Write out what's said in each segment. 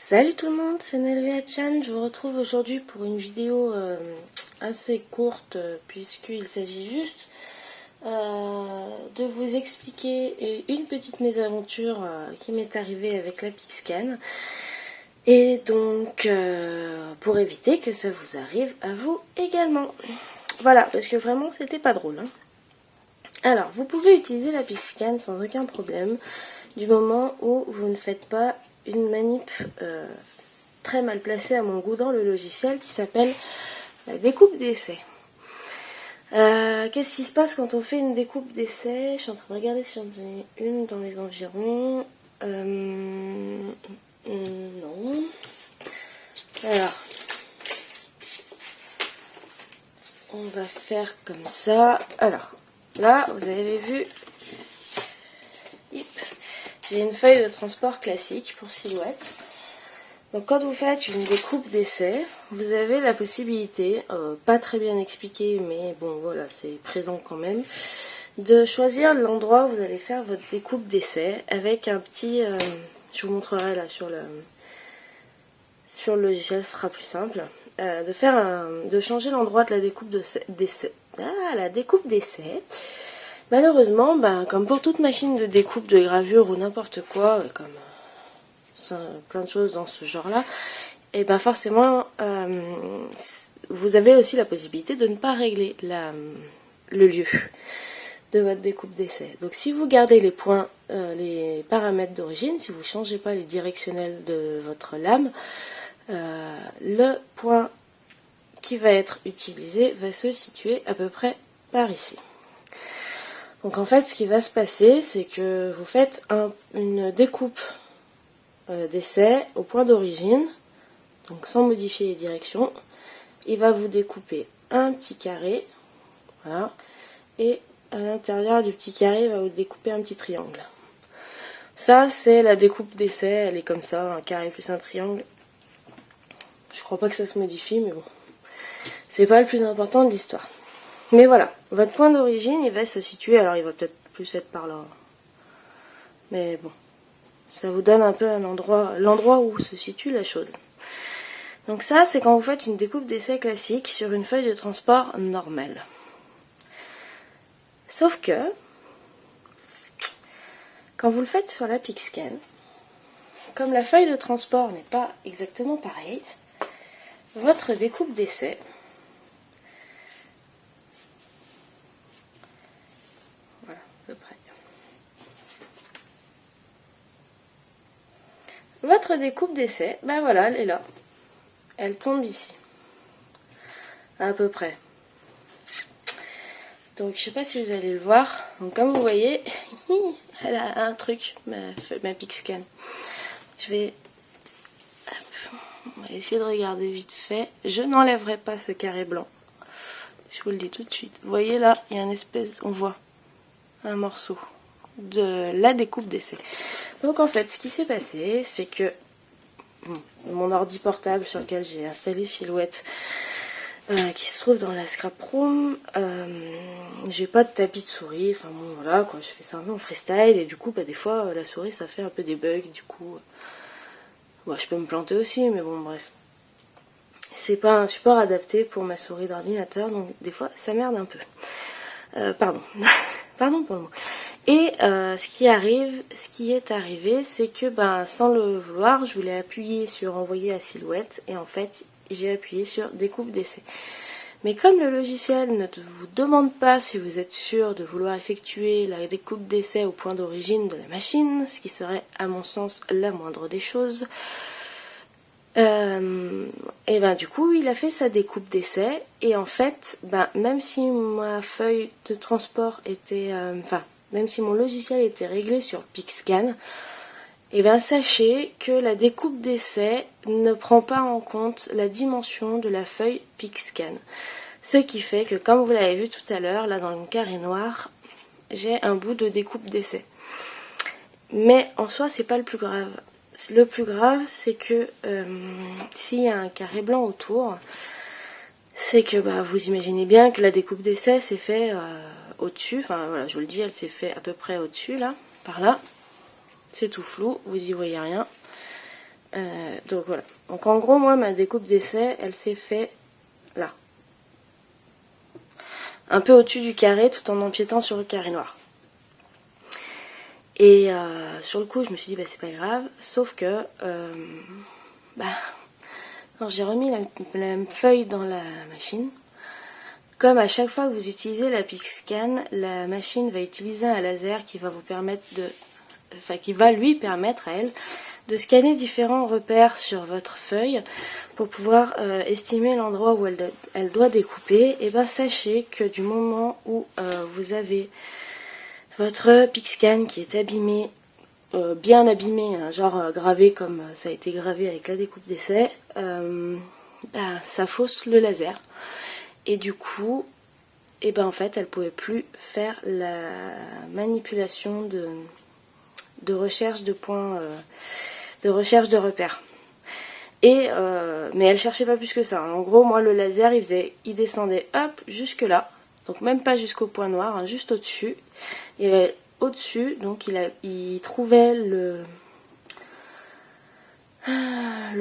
Salut tout le monde, c'est Nelvia-chan. Je vous retrouve aujourd'hui pour une vidéo assez courte puisqu'il s'agit juste de vous expliquer une petite mésaventure qui m'est arrivée avec la Pixscan. Et donc pour éviter que ça vous arrive à vous également. Voilà, parce que vraiment c'était pas drôle. Alors, vous pouvez utiliser la Pixscan sans aucun problème du moment où vous ne faites pas une manip très mal placée à mon goût dans le logiciel qui s'appelle la découpe d'essai. Qu'est-ce qui se passe quand on fait une découpe d'essai? Je suis en train de regarder si j'en ai une dans les environs. Non. Alors, on va faire comme ça. Alors, là, vous avez vu, j'ai une feuille de transport classique pour silhouette. Donc quand vous faites une découpe d'essai, vous avez la possibilité, pas très bien expliqué, mais bon voilà, c'est présent quand même, de choisir l'endroit où vous allez faire votre découpe d'essai avec un petit, je vous montrerai là sur le logiciel, ce sera plus simple, de changer l'endroit de la découpe d'essai. La découpe d'essai. Malheureusement, comme pour toute machine de découpe, de gravure ou n'importe quoi, comme plein de choses dans ce genre-là, et forcément, vous avez aussi la possibilité de ne pas régler le lieu de votre découpe d'essai. Donc si vous gardez les points, les paramètres d'origine, si vous ne changez pas les directionnels de votre lame, le point qui va être utilisé va se situer à peu près par ici. Donc en fait, ce qui va se passer, c'est que vous faites une découpe d'essai au point d'origine, donc sans modifier les directions. Il va vous découper un petit carré, voilà, et à l'intérieur du petit carré, il va vous découper un petit triangle. Ça, c'est la découpe d'essai, elle est comme ça, un carré plus un triangle. Je crois pas que ça se modifie, mais bon, c'est pas le plus important de l'histoire. Mais voilà, votre point d'origine, il va se situer, alors il va peut-être plus être par là, mais bon, ça vous donne un peu l'endroit où se situe la chose. Donc ça, c'est quand vous faites une découpe d'essai classique sur une feuille de transport normale. Sauf que, quand vous le faites sur la Pixscan, comme la feuille de transport n'est pas exactement pareille, votre découpe d'essai voilà, à peu près. Votre découpe d'essai, voilà, elle est là. Elle tombe ici. À peu près. Donc je sais pas si vous allez le voir. Donc comme vous voyez, elle a un truc, ma Pixscan. On va essayer de regarder vite fait. Je n'enlèverai pas ce carré blanc. Je vous le dis tout de suite. Vous voyez là, il y a une espèce, on voit un morceau de la découpe d'essai. Donc en fait, ce qui s'est passé, c'est que mon ordi portable sur lequel j'ai installé Silhouette, qui se trouve dans la scrap room, j'ai pas de tapis de souris, enfin bon voilà quoi, je fais ça un peu en freestyle et du coup des fois la souris ça fait un peu des bugs, du coup je peux me planter aussi, mais bon bref, c'est pas un support adapté pour ma souris d'ordinateur, donc des fois ça merde un peu, pardon pardon pour le mot. Et ce qui est arrivé, c'est que sans le vouloir, je voulais appuyer sur envoyer à Silhouette et en fait j'ai appuyé sur découpe d'essai. Mais comme le logiciel ne vous demande pas si vous êtes sûr de vouloir effectuer la découpe d'essai au point d'origine de la machine, ce qui serait à mon sens la moindre des choses, et du coup il a fait sa découpe d'essai et en fait même si ma feuille de transport était même si mon logiciel était réglé sur Pixscan, sachez que la découpe d'essai ne prend pas en compte la dimension de la feuille Pixscan. Ce qui fait que, comme vous l'avez vu tout à l'heure, là dans le carré noir, j'ai un bout de découpe d'essai. Mais en soi, c'est pas le plus grave. Le plus grave, c'est que s'il y a un carré blanc autour, c'est que vous imaginez bien que la découpe d'essai s'est fait au-dessus. Enfin voilà, je vous le dis, elle s'est fait à peu près au-dessus, là, par là. C'est tout flou, vous y voyez rien. Donc voilà. Donc en gros, moi, ma découpe d'essai, elle s'est fait là. Un peu au-dessus du carré, tout en empiétant sur le carré noir. Et sur le coup, je me suis dit, bah c'est pas grave. Sauf que, quand j'ai remis la feuille dans la machine, comme à chaque fois que vous utilisez la PixScan, la machine va utiliser un laser qui va vous permettre qui va lui permettre à elle de scanner différents repères sur votre feuille pour pouvoir estimer l'endroit où elle doit découper. Et ben sachez que du moment où vous avez votre PixScan qui est abîmé, bien abîmé, hein, genre gravé comme ça a été gravé avec la découpe d'essai, ça fausse le laser. Et du coup, en fait, elle pouvait plus faire la manipulation de recherche de points, de recherche de repères. Mais elle cherchait pas plus que ça. En gros, moi, le laser, il descendait hop jusque là, donc même pas jusqu'au point noir, hein, juste au-dessus. Et au-dessus, donc il trouvait le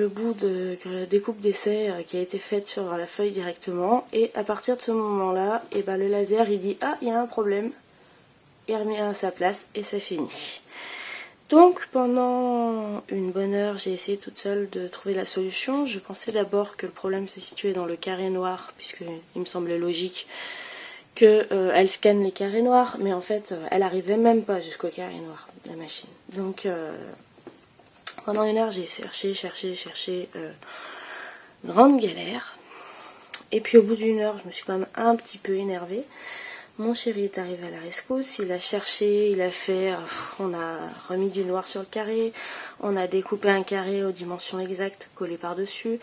bout de découpe d'essai qui a été faite sur la feuille directement. Et à partir de ce moment-là, le laser, il dit ah, il y a un problème. Il remet à sa place et c'est fini. Donc pendant une bonne heure, j'ai essayé toute seule de trouver la solution. Je pensais d'abord que le problème se situait dans le carré noir, puisqu'il me semblait logique qu'elle scanne les carrés noirs, mais en fait, elle arrivait même pas jusqu'au carré noir de la machine. Donc pendant une heure, j'ai cherché, grande galère. Et puis au bout d'une heure, je me suis quand même un petit peu énervée. Mon chéri est arrivé à la rescousse, il a cherché, il a fait, on a remis du noir sur le carré, on a découpé un carré aux dimensions exactes collé par-dessus,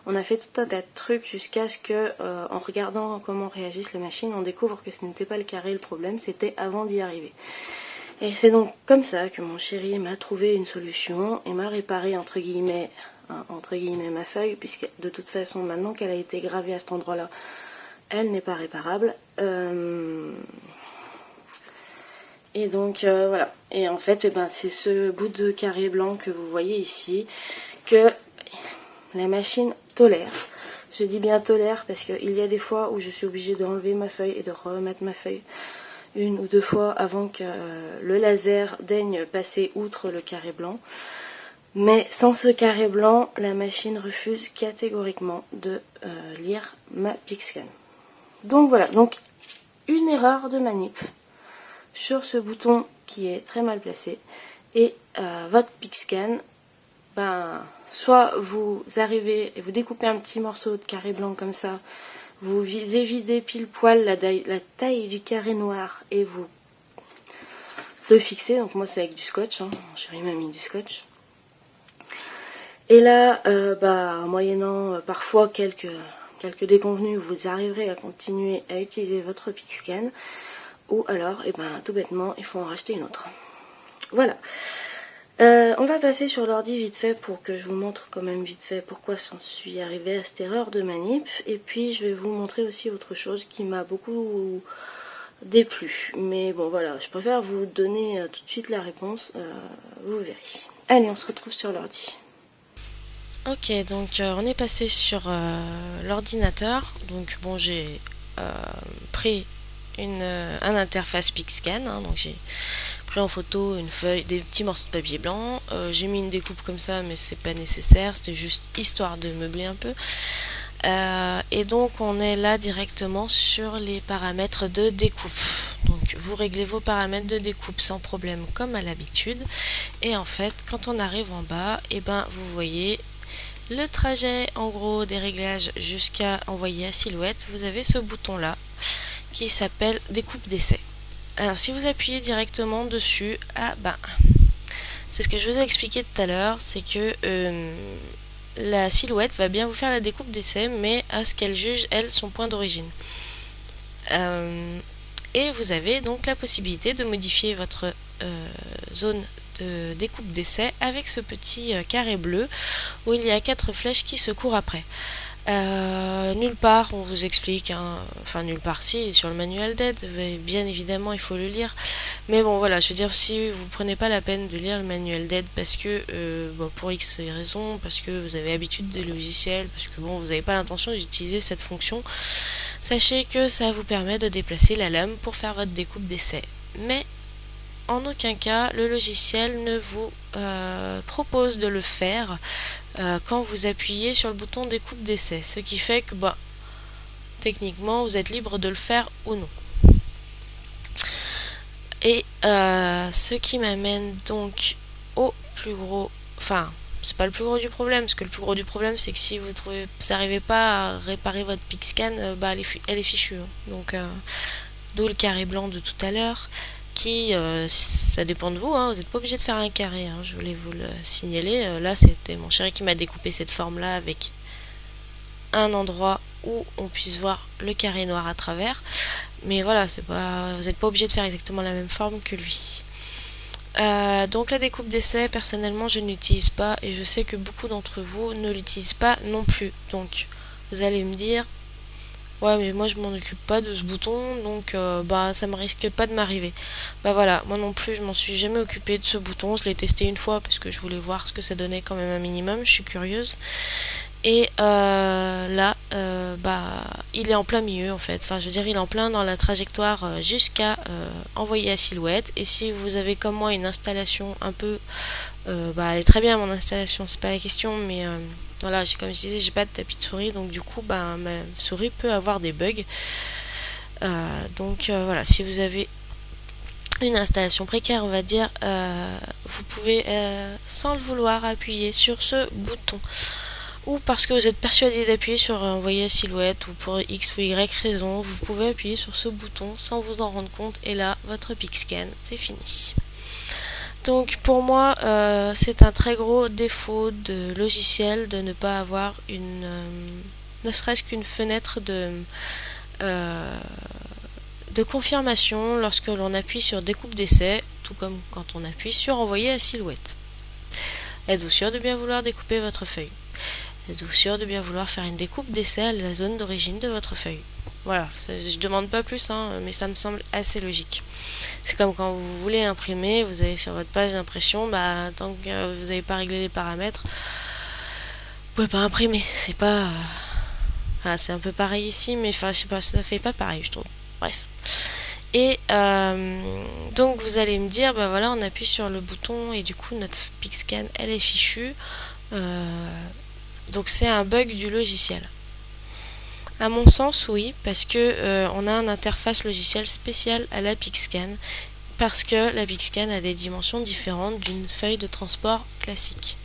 on a fait tout un tas de trucs jusqu'à ce que, en regardant comment réagissent les machines, on découvre que ce n'était pas le carré le problème, c'était avant d'y arriver. Et c'est donc comme ça que mon chéri m'a trouvé une solution et m'a réparé entre guillemets ma feuille, puisque de toute façon maintenant qu'elle a été gravée à cet endroit-là, elle n'est pas réparable. Et donc voilà. Et en fait, c'est ce bout de carré blanc que vous voyez ici que la machine tolère. Je dis bien tolère parce qu'il y a des fois où je suis obligée d'enlever ma feuille et de remettre ma feuille une ou deux fois avant que le laser daigne passer outre le carré blanc. Mais sans ce carré blanc, la machine refuse catégoriquement de lire ma PixScan. Donc voilà, donc une erreur de manip sur ce bouton qui est très mal placé. Et votre PixScan, soit vous arrivez et vous découpez un petit morceau de carré blanc comme ça, vous évidez pile poil la taille du carré noir et vous le fixez. Donc moi c'est avec du scotch, hein. Mon chéri m'a mis du scotch. Et là, moyennant parfois quelques déconvenus, vous arriverez à continuer à utiliser votre PixScan, ou alors, tout bêtement, il faut en racheter une autre. Voilà. On va passer sur l'ordi vite fait pour que je vous montre quand même vite fait pourquoi j'en suis arrivée à cette erreur de manip. Et puis je vais vous montrer aussi autre chose qui m'a beaucoup déplu. Mais bon voilà, je préfère vous donner tout de suite la réponse, vous verrez. Allez, on se retrouve sur l'ordi. Ok, donc on est passé sur l'ordinateur. Donc bon, j'ai pris un interface PixScan, hein, donc j'ai pris en photo une feuille, des petits morceaux de papier blanc. J'ai mis une découpe comme ça, mais c'est pas nécessaire, c'était juste histoire de meubler un peu. Et donc on est là directement sur les paramètres de découpe. Donc vous réglez vos paramètres de découpe sans problème comme à l'habitude. Et en fait, quand on arrive en bas, vous voyez le trajet en gros des réglages jusqu'à envoyer à silhouette. Vous avez ce bouton là qui s'appelle découpe d'essai. Alors si vous appuyez directement dessus, c'est ce que je vous ai expliqué tout à l'heure, c'est que la silhouette va bien vous faire la découpe d'essai, mais à ce qu'elle juge elle son point d'origine. Et vous avez donc la possibilité de modifier votre zone de découpe d'essai avec ce petit carré bleu où il y a 4 flèches qui se courent après. Nulle part on vous explique, hein, enfin nulle part si, sur le manuel d'aide, bien évidemment il faut le lire, mais bon voilà, je veux dire, si vous prenez pas la peine de lire le manuel d'aide parce que bon, pour X raisons, parce que vous avez habitude des logiciels, parce que bon vous n'avez pas l'intention d'utiliser cette fonction, sachez que ça vous permet de déplacer la lame pour faire votre découpe d'essai. Mais en aucun cas le logiciel ne vous propose de le faire quand vous appuyez sur le bouton découpe d'essai, ce qui fait que bah, techniquement vous êtes libre de le faire ou non. Et ce qui m'amène donc au plus gros, enfin c'est pas le plus gros du problème, parce que le plus gros du problème c'est que si vous n'arrivez pas à réparer votre PixScan, bah elle est fichue, hein. Donc d'où le carré blanc de tout à l'heure, qui ça dépend de vous, hein, vous n'êtes pas obligé de faire un carré, hein, je voulais vous le signaler. Là c'était mon chéri qui m'a découpé cette forme là avec un endroit où on puisse voir le carré noir à travers, mais voilà, c'est pas, vous n'êtes pas obligé de faire exactement la même forme que lui. Donc la découpe d'essai, personnellement je n'utilise pas, et je sais que beaucoup d'entre vous ne l'utilisent pas non plus. Donc vous allez me dire, ouais mais moi je m'en occupe pas de ce bouton, donc bah ça me risque pas de m'arriver. Bah voilà, moi non plus je m'en suis jamais occupé de ce bouton, je l'ai testé une fois parce que je voulais voir ce que ça donnait quand même un minimum, je suis curieuse. Et là, bah, il est en plein milieu en fait. Enfin, je veux dire, il est en plein dans la trajectoire jusqu'à envoyer la silhouette. Et si vous avez comme moi une installation un peu, bah, elle est très bien mon installation, c'est pas la question, mais voilà, comme je disais, j'ai pas de tapis de souris, donc du coup, bah, ma souris peut avoir des bugs. Donc voilà, si vous avez une installation précaire, on va dire, vous pouvez, sans le vouloir, appuyer sur ce bouton. Ou parce que vous êtes persuadé d'appuyer sur envoyer la silhouette, ou pour X ou Y raison, vous pouvez appuyer sur ce bouton sans vous en rendre compte, et là, votre PixScan, c'est fini. Donc pour moi, c'est un très gros défaut de logiciel de ne pas avoir une, ne serait-ce qu'une fenêtre de confirmation lorsque l'on appuie sur découpe d'essai, tout comme quand on appuie sur envoyer la silhouette. Êtes-vous sûr de bien vouloir découper votre feuille? Êtes-vous sûr de bien vouloir faire une découpe d'essai à la zone d'origine de votre feuille? Voilà, je demande pas plus, hein, mais ça me semble assez logique. C'est comme quand vous voulez imprimer, vous avez sur votre page d'impression, bah, tant que vous n'avez pas réglé les paramètres, vous pouvez pas imprimer. C'est pas... Enfin, c'est un peu pareil ici, mais enfin, je sais pas, ça fait pas pareil, je trouve. Bref. Et donc vous allez me dire, bah voilà, on appuie sur le bouton et du coup notre PixScan, elle est fichue. Donc c'est un bug du logiciel. À mon sens, oui, parce que on a une interface logicielle spéciale à la PixScan, parce que la PixScan a des dimensions différentes d'une feuille de transport classique.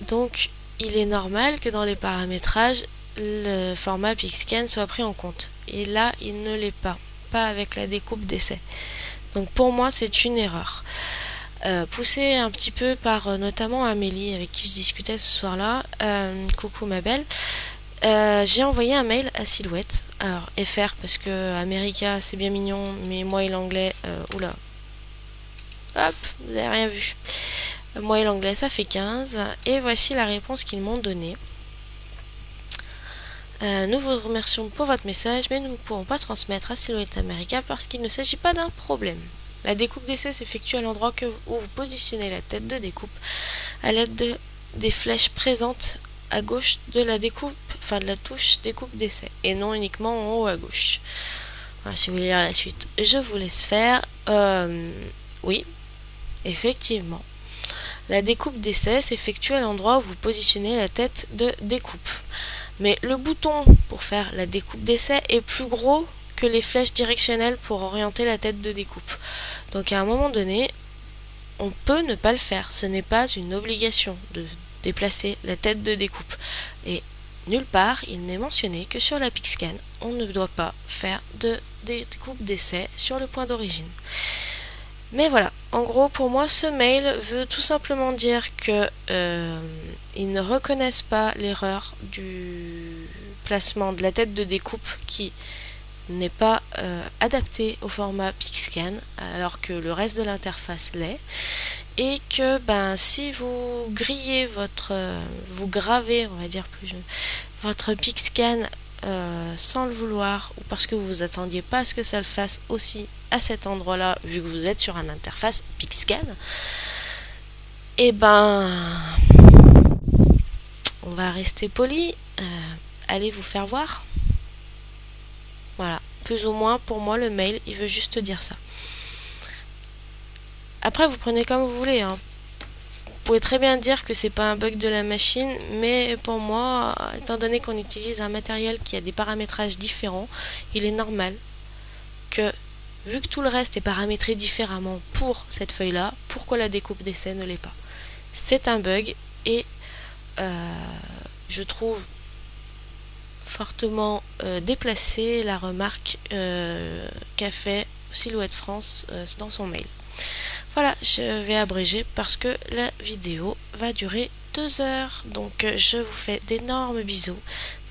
Donc il est normal que dans les paramétrages, le format PixScan soit pris en compte. Et là, il ne l'est pas avec la découpe d'essai. Donc pour moi, c'est une erreur. Poussée un petit peu par notamment Amélie, avec qui je discutais ce soir-là, coucou ma belle, j'ai envoyé un mail à Silhouette. Alors FR parce que America c'est bien mignon, mais moi et l'anglais, oula, hop, vous avez rien vu. Moi et l'anglais ça fait 15, et voici la réponse qu'ils m'ont donnée. Nous vous remercions pour votre message, mais nous ne pourrons pas transmettre à Silhouette America parce qu'il ne s'agit pas d'un problème. La découpe d'essai s'effectue à l'endroit où vous positionnez la tête de découpe à l'aide des flèches présentes à gauche de la découpe, enfin de la touche découpe d'essai, et non uniquement en haut à gauche. Alors, si vous voulez lire la suite, je vous laisse faire. Oui, effectivement. La découpe d'essai s'effectue à l'endroit où vous positionnez la tête de découpe. Mais le bouton pour faire la découpe d'essai est plus gros que les flèches directionnelles pour orienter la tête de découpe. Donc à un moment donné, on peut ne pas le faire. Ce n'est pas une obligation de déplacer la tête de découpe. Et nulle part, il n'est mentionné que sur la PixScan, on ne doit pas faire de découpe d'essai sur le point d'origine. Mais voilà, en gros, pour moi, ce mail veut tout simplement dire que ils ne reconnaissent pas l'erreur du placement de la tête de découpe qui n'est pas adapté au format PixScan, alors que le reste de l'interface l'est. et que ben si vous grillez vous gravez, on va dire votre PixScan sans le vouloir ou parce que vous vous attendiez pas à ce que ça le fasse aussi à cet endroit-là, vu que vous êtes sur une interface PixScan, et ben on va rester poli, allez vous faire voir. Voilà, plus ou moins pour moi le mail il veut juste dire ça. Après vous prenez comme vous voulez, hein. Vous pouvez très bien dire que c'est pas un bug de la machine, mais pour moi, étant donné qu'on utilise un matériel qui a des paramétrages différents, il est normal que, vu que tout le reste est paramétré différemment pour cette feuille-là, pourquoi la découpe d'essai ne l'est pas? C'est un bug et je trouve fortement déplacée la remarque qu'a fait Silhouette France dans son mail. Voilà, je vais abréger parce que la vidéo va durer 2 heures. Donc je vous fais d'énormes bisous.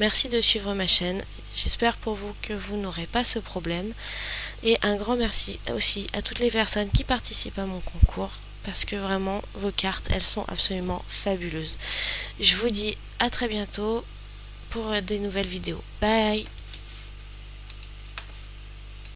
Merci de suivre ma chaîne. J'espère pour vous que vous n'aurez pas ce problème. Et un grand merci aussi à toutes les personnes qui participent à mon concours. Parce que vraiment, vos cartes, elles sont absolument fabuleuses. Je vous dis à très bientôt pour des nouvelles vidéos. Bye!